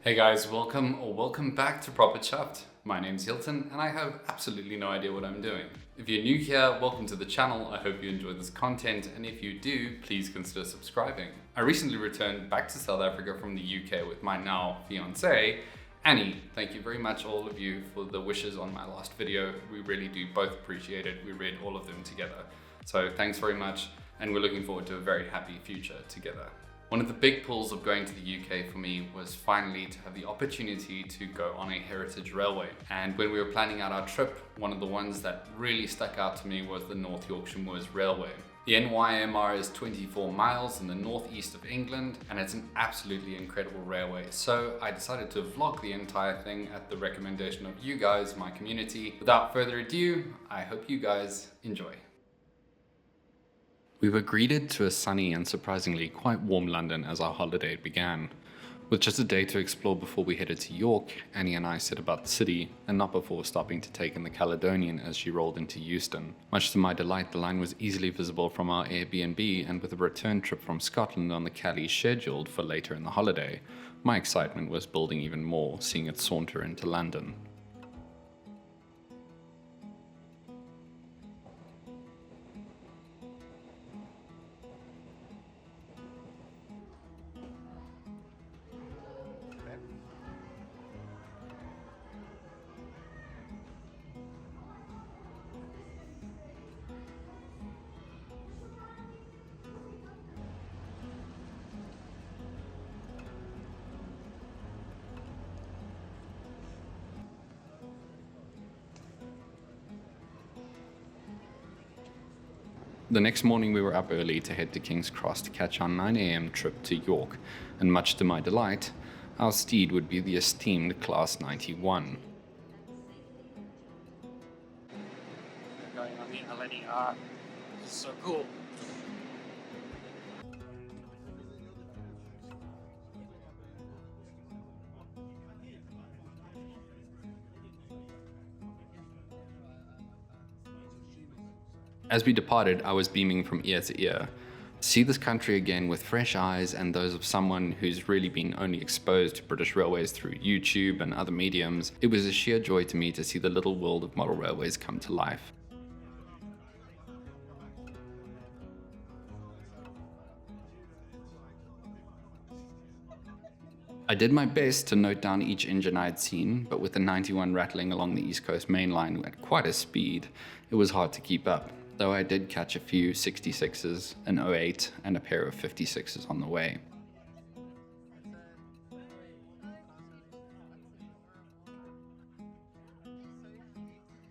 Hey guys, welcome back to Proper Chuffed. My name's Hilton and I have absolutely no idea what I'm doing. If you're new here, welcome to the channel. I hope you enjoy this content, and if you do, please consider subscribing. I recently returned back to South Africa from the UK with my now fiancée, Annie. Thank you very much all of you for the wishes on my last video. We really do both appreciate it. We read all of them together. So thanks very much, and we're looking forward to a very happy future together. One of the big pulls of going to the UK for me was finally to have the opportunity to go on a heritage railway. And when we were planning out our trip, one of the ones that really stuck out to me was the North Yorkshire Moors Railway. The NYMR is 24 miles in the northeast of England, and it's an absolutely incredible railway. So I decided to vlog the entire thing at the recommendation of you guys, my community. Without further ado, I hope you guys enjoy. We were greeted to a sunny and surprisingly quite warm London as our holiday began. With just a day to explore before we headed to York, Annie and I set about the city, and not before stopping to take in the Caledonian as she rolled into Euston. Much to my delight, the line was easily visible from our Airbnb, and with a return trip from Scotland on the Cali scheduled for later in the holiday, my excitement was building even more, seeing it saunter into London. The next morning we were up early to head to King's Cross to catch our 9 AM trip to York, and much to my delight, our steed would be the esteemed Class 91. We're going on the LNER. This is so cool. As we departed, I was beaming from ear to ear. To see this country again with fresh eyes and those of someone who's really been only exposed to British railways through YouTube and other mediums, it was a sheer joy to me to see the little world of model railways come to life. I did my best to note down each engine I had seen, but with the 91 rattling along the East Coast main line at quite a speed, it was hard to keep up, though I did catch a few 66s, an 08, and a pair of 56s on the way.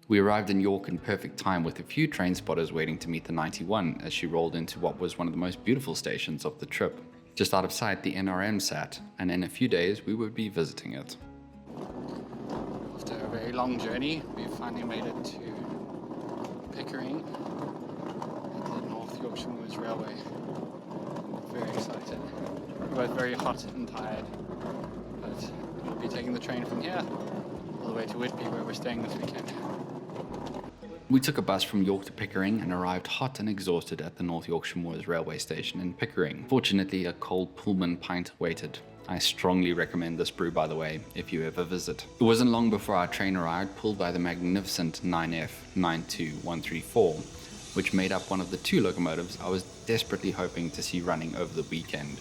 We arrived in York in perfect time with a few train spotters waiting to meet the 91 as she rolled into what was one of the most beautiful stations of the trip. Just out of sight, the NRM sat, and in a few days we would be visiting it. After a very long journey, we finally made it to Pickering at the North Yorkshire Moors Railway. Very excited. We're both very hot and tired, but we'll be taking the train from here all the way to Whitby, where we're staying this weekend. We took a bus from York to Pickering and arrived hot and exhausted at the North Yorkshire Moors railway station in Pickering. Fortunately, a cold Pullman pint waited. I strongly recommend this brew, by the way, if you ever visit. It wasn't long before our train arrived, pulled by the magnificent 9F 92134, which made up one of the 2 locomotives I was desperately hoping to see running over the weekend.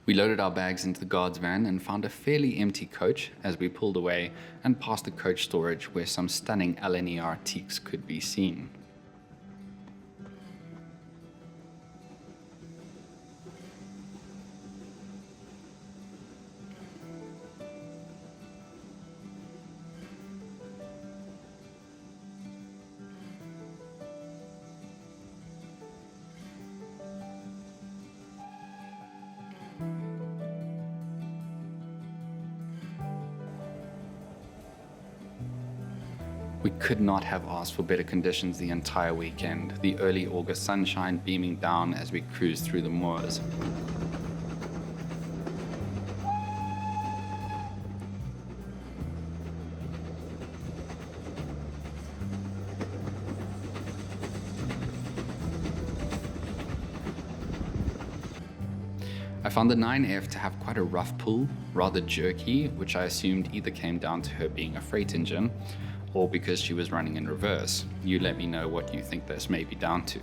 We loaded our bags into the guard's van and found a fairly empty coach as we pulled away and past the coach storage where some stunning LNER teaks could be seen. We could not have asked for better conditions the entire weekend, the early August sunshine beaming down as we cruised through the moors. I found the 9F to have quite a rough pull, rather jerky, which I assumed either came down to her being a freight engine or because she was running in reverse. You let me know what you think this may be down to.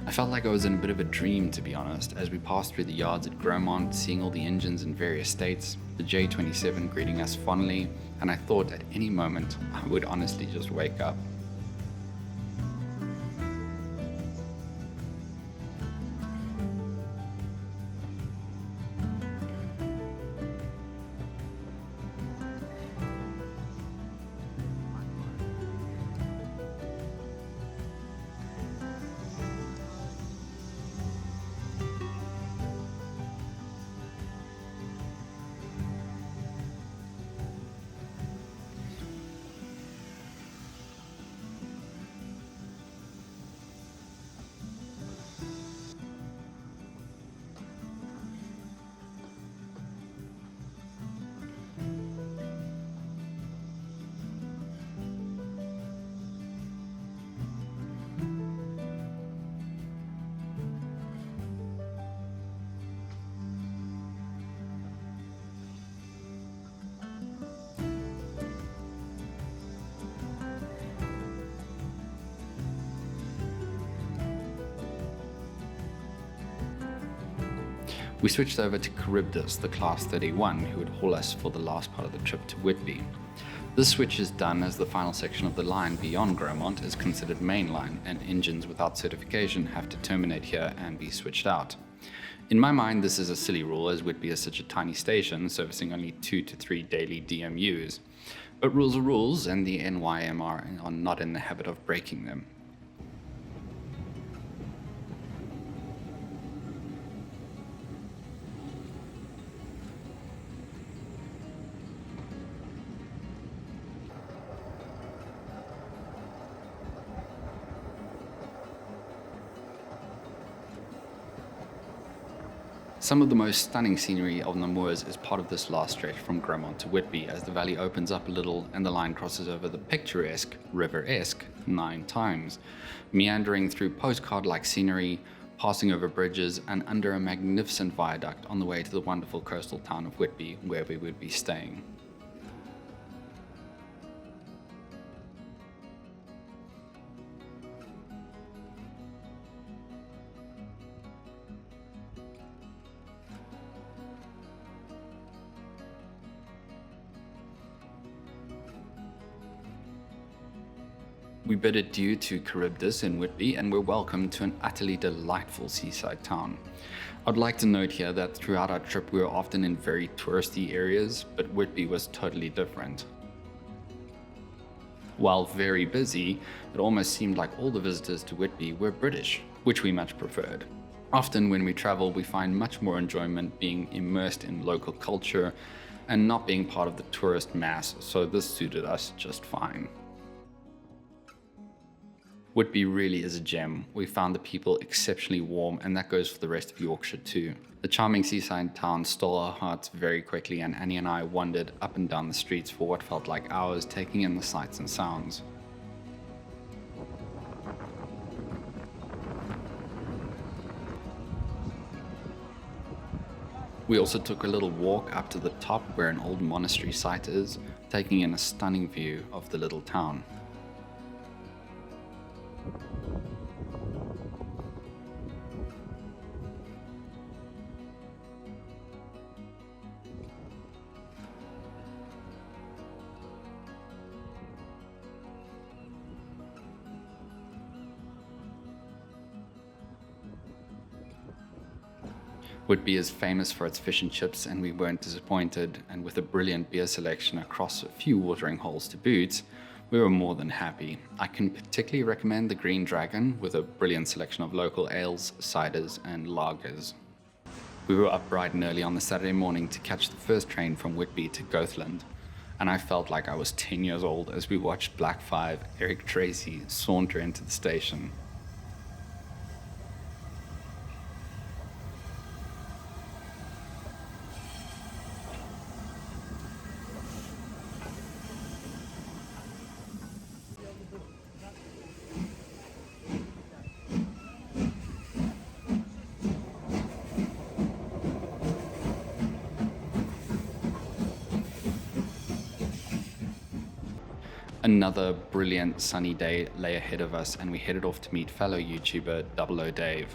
I felt like I was in a bit of a dream, to be honest, as we passed through the yards at Grosmont, seeing all the engines in various states, the J27 greeting us fondly, and I thought at any moment I would honestly just wake up. We switched over to Charybdis, the Class 31, who would haul us for the last part of the trip to Whitby. This switch is done as the final section of the line beyond Grosmont is considered mainline, and engines without certification have to terminate here and be switched out. In my mind, this is a silly rule, as Whitby is such a tiny station, servicing only 2 to 3 daily DMUs. But rules are rules, and the NYMR are not in the habit of breaking them. Some of the most stunning scenery on the moors is part of this last stretch from Grosmont to Whitby, as the valley opens up a little and the line crosses over the picturesque river-esque 9 times, meandering through postcard-like scenery, passing over bridges and under a magnificent viaduct on the way to the wonderful coastal town of Whitby, where we would be staying. We bid adieu to Charybdis in Whitby and were welcomed to an utterly delightful seaside town. I'd like to note here that throughout our trip we were often in very touristy areas, but Whitby was totally different. While very busy, it almost seemed like all the visitors to Whitby were British, which we much preferred. Often when we travel, we find much more enjoyment being immersed in local culture and not being part of the tourist mass, so this suited us just fine. Whitby really is a gem. We found the people exceptionally warm, and that goes for the rest of Yorkshire too. The charming seaside town stole our hearts very quickly, and Annie and I wandered up and down the streets for what felt like hours, taking in the sights and sounds. We also took a little walk up to the top where an old monastery site is, taking in a stunning view of the little town. Whitby is famous for its fish and chips, and we weren't disappointed, and with a brilliant beer selection across a few watering holes to boot, we were more than happy. I can particularly recommend the Green Dragon with a brilliant selection of local ales, ciders, and lagers. We were up bright and early on the Saturday morning to catch the first train from Whitby to Goathland, and I felt like I was 10 years old as we watched Black 5 Eric Tracy saunter into the station. Another brilliant sunny day lay ahead of us, and we headed off to meet fellow YouTuber 00 Dave.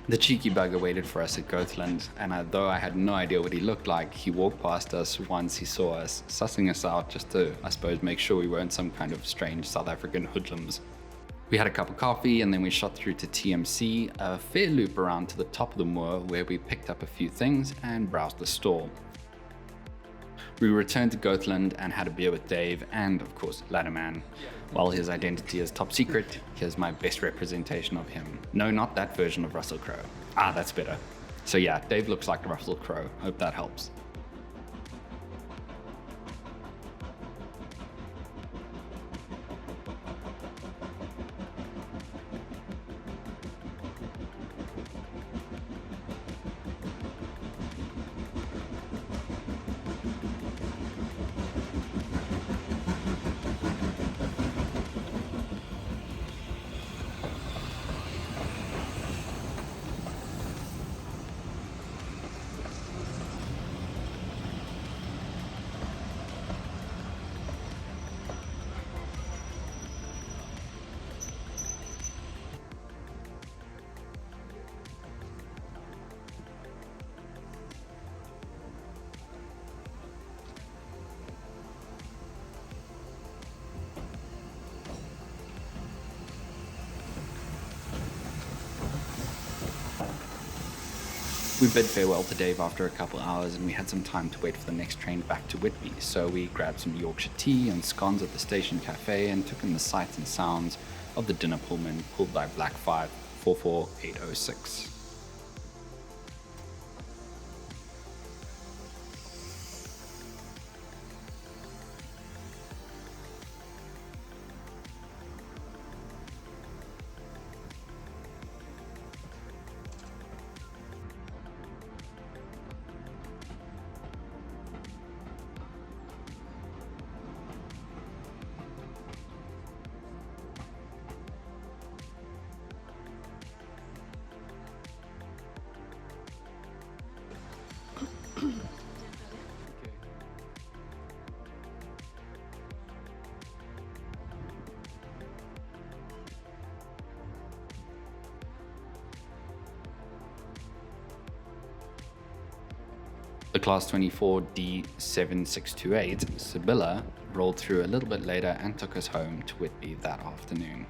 The cheeky bugger waited for us at Goathland, and though I had no idea what he looked like, he walked past us once he saw us, sussing us out just to, I suppose, make sure we weren't some kind of strange South African hoodlums. We had a cup of coffee, and then we shot through to TMC, a fair loop around to the top of the moor where we picked up a few things and browsed the store. We returned to Goathland and had a beer with Dave and, of course, Ladderman. While his identity is top secret, here's my best representation of him. No, not that version of Russell Crowe. Ah, that's better. So yeah, Dave looks like Russell Crowe. Hope that helps. We bid farewell to Dave after a couple hours, and we had some time to wait for the next train back to Whitby, so we grabbed some Yorkshire tea and scones at the station cafe and took in the sights and sounds of the dinner Pullman pulled by Black 5 44806. The Class 24 D7628 Sibylla rolled through a little bit later and took us home to Whitby that afternoon.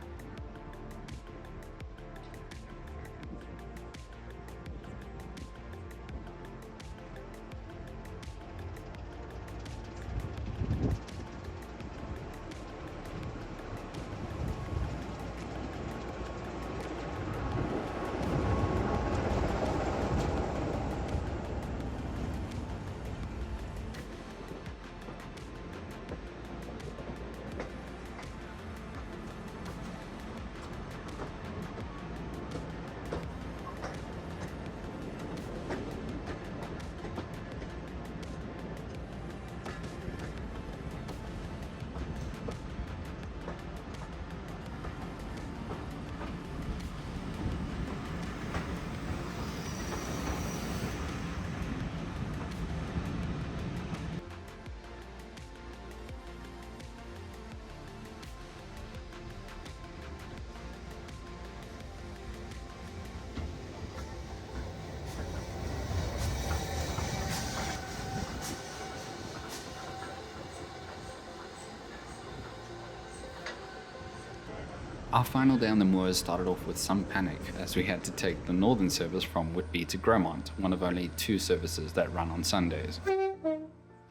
Our final day on the moors started off with some panic as we had to take the northern service from Whitby to Grosmont, one of only 2 services that run on Sundays.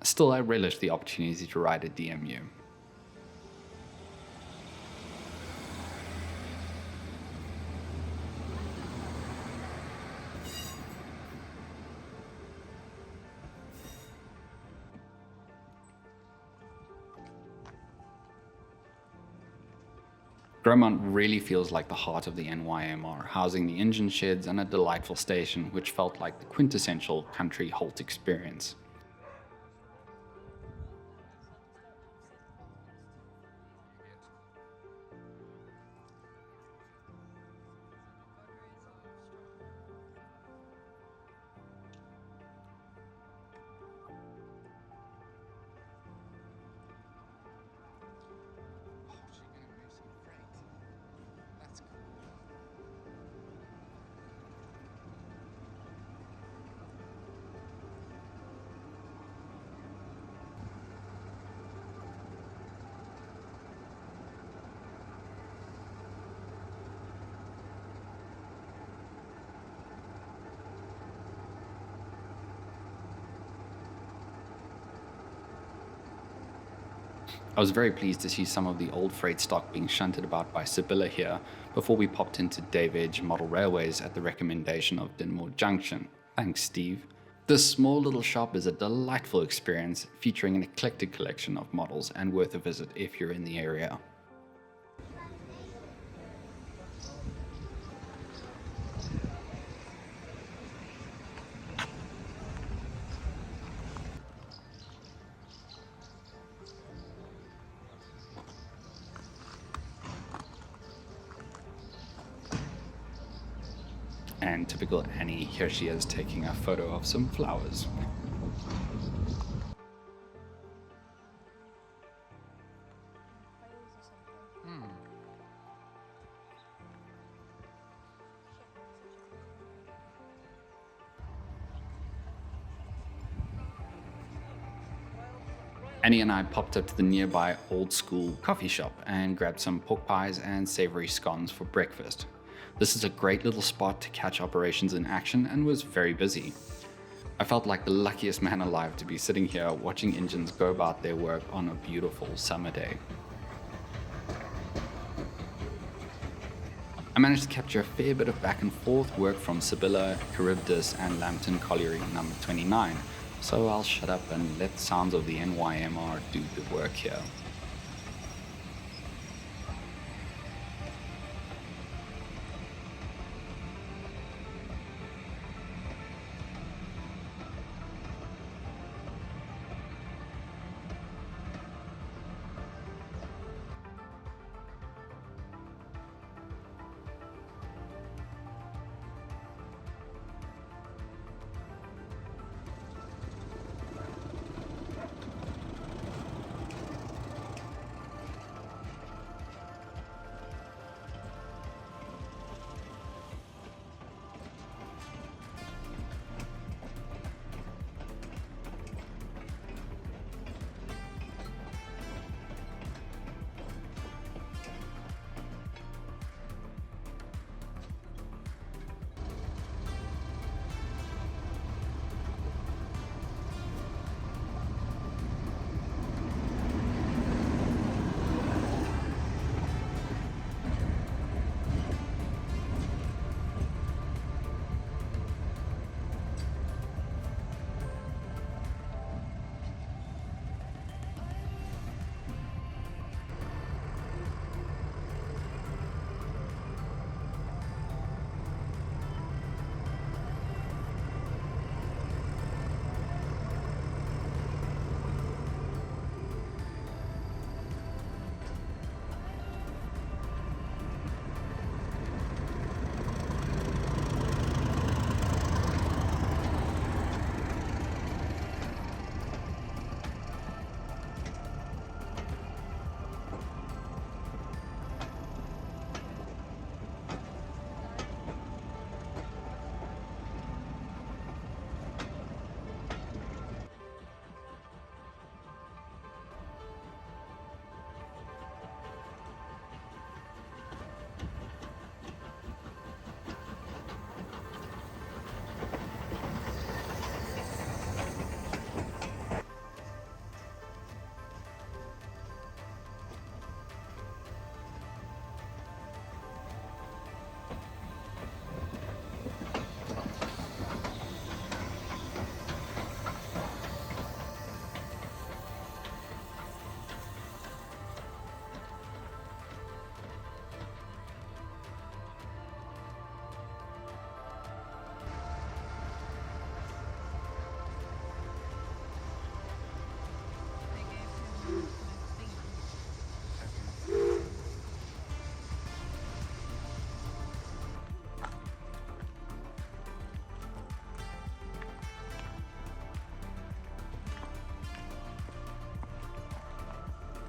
Still, I relished the opportunity to ride a DMU. Grosmont really feels like the heart of the NYMR, housing the engine sheds and a delightful station which felt like the quintessential country halt experience. I was very pleased to see some of the old freight stock being shunted about by Sibylla here before we popped into Dave Edge Model Railways at the recommendation of Dinmore Junction. Thanks, Steve. This small little shop is a delightful experience featuring an eclectic collection of models and worth a visit if you're in the area. And typical Annie, here she is taking a photo of some flowers. Annie and I popped up to the nearby old school coffee shop and grabbed some pork pies and savory scones for breakfast. This is a great little spot to catch operations in action and was very busy. I felt like the luckiest man alive to be sitting here watching engines go about their work on a beautiful summer day. I managed to capture a fair bit of back and forth work from Sibylla, Charybdis and Lambton Colliery number 29, so I'll shut up and let the sounds of the NYMR do the work here.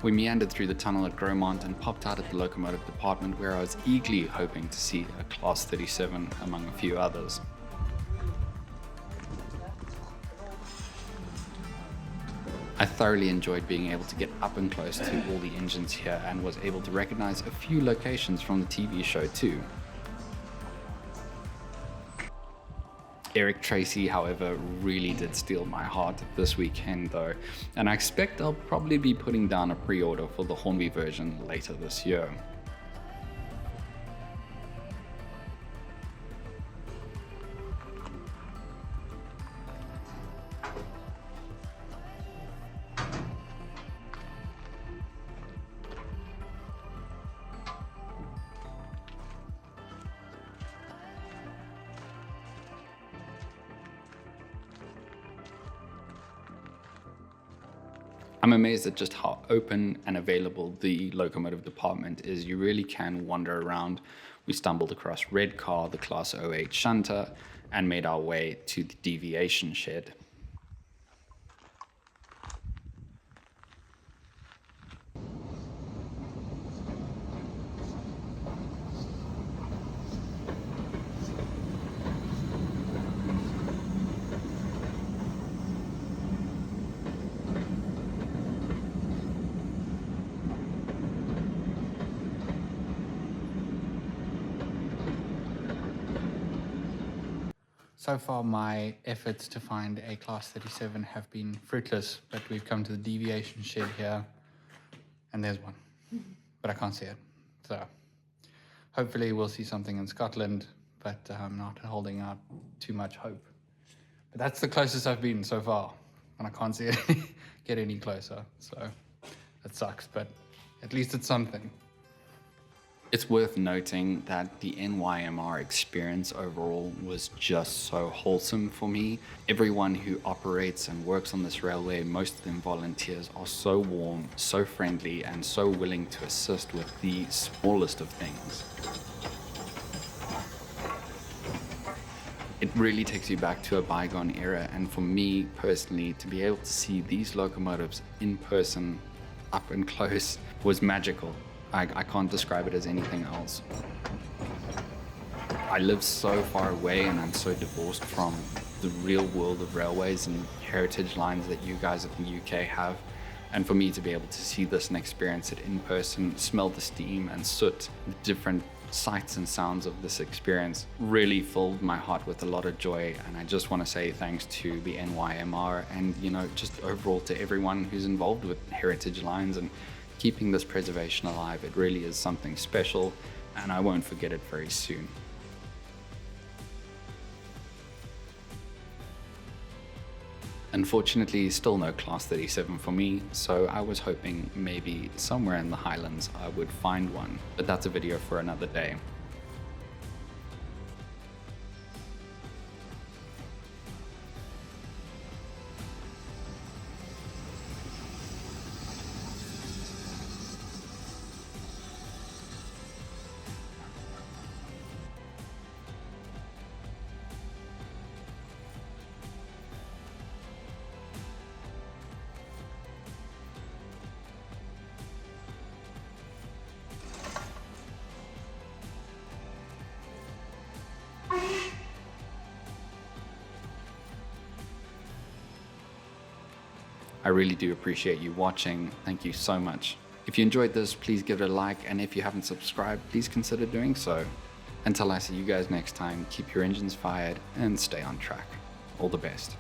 We meandered through the tunnel at Grosmont and popped out at the locomotive department, where I was eagerly hoping to see a Class 37 among a few others. I thoroughly enjoyed being able to get up and close to all the engines here and was able to recognize a few locations from the TV show too. Eric Tracy, however, really did steal my heart this weekend though, and I expect I'll probably be putting down a pre-order for the Hornby version later this year. I'm amazed at just how open and available the locomotive department is. You really can wander around. We stumbled across Redcar, the Class 08 shunter, and made our way to the deviation shed. So far, my efforts to find a Class 37 have been fruitless, but we've come to the deviation shed here, and there's one, but I can't see it. So Hopefully we'll see something in Scotland, but I'm not holding out too much hope. But that's the closest I've been so far, and I can't see it get any closer. So that sucks, but at least it's something. It's worth noting that the NYMR experience overall was just so wholesome for me. Everyone who operates and works on this railway, most of them volunteers, are so warm, so friendly, and so willing to assist with the smallest of things. It really takes you back to a bygone era, and for me personally, to be able to see these locomotives in person, up and close, was magical. I can't describe it as anything else. I live so far away and I'm so divorced from the real world of railways and heritage lines that you guys in the UK have. And for me to be able to see this and experience it in person, smell the steam and soot, the different sights and sounds of this experience really filled my heart with a lot of joy. And I just want to say thanks to the NYMR and, just overall to everyone who's involved with heritage lines and keeping this preservation alive. It really is something special, and I won't forget it very soon. Unfortunately, still no Class 37 for me, so I was hoping maybe somewhere in the Highlands I would find one, but that's a video for another day. I really do appreciate you watching. Thank you so much. If you enjoyed this, please give it a like, and if you haven't subscribed, please consider doing so. Until I see you guys next time, keep your engines fired and stay on track. All the best.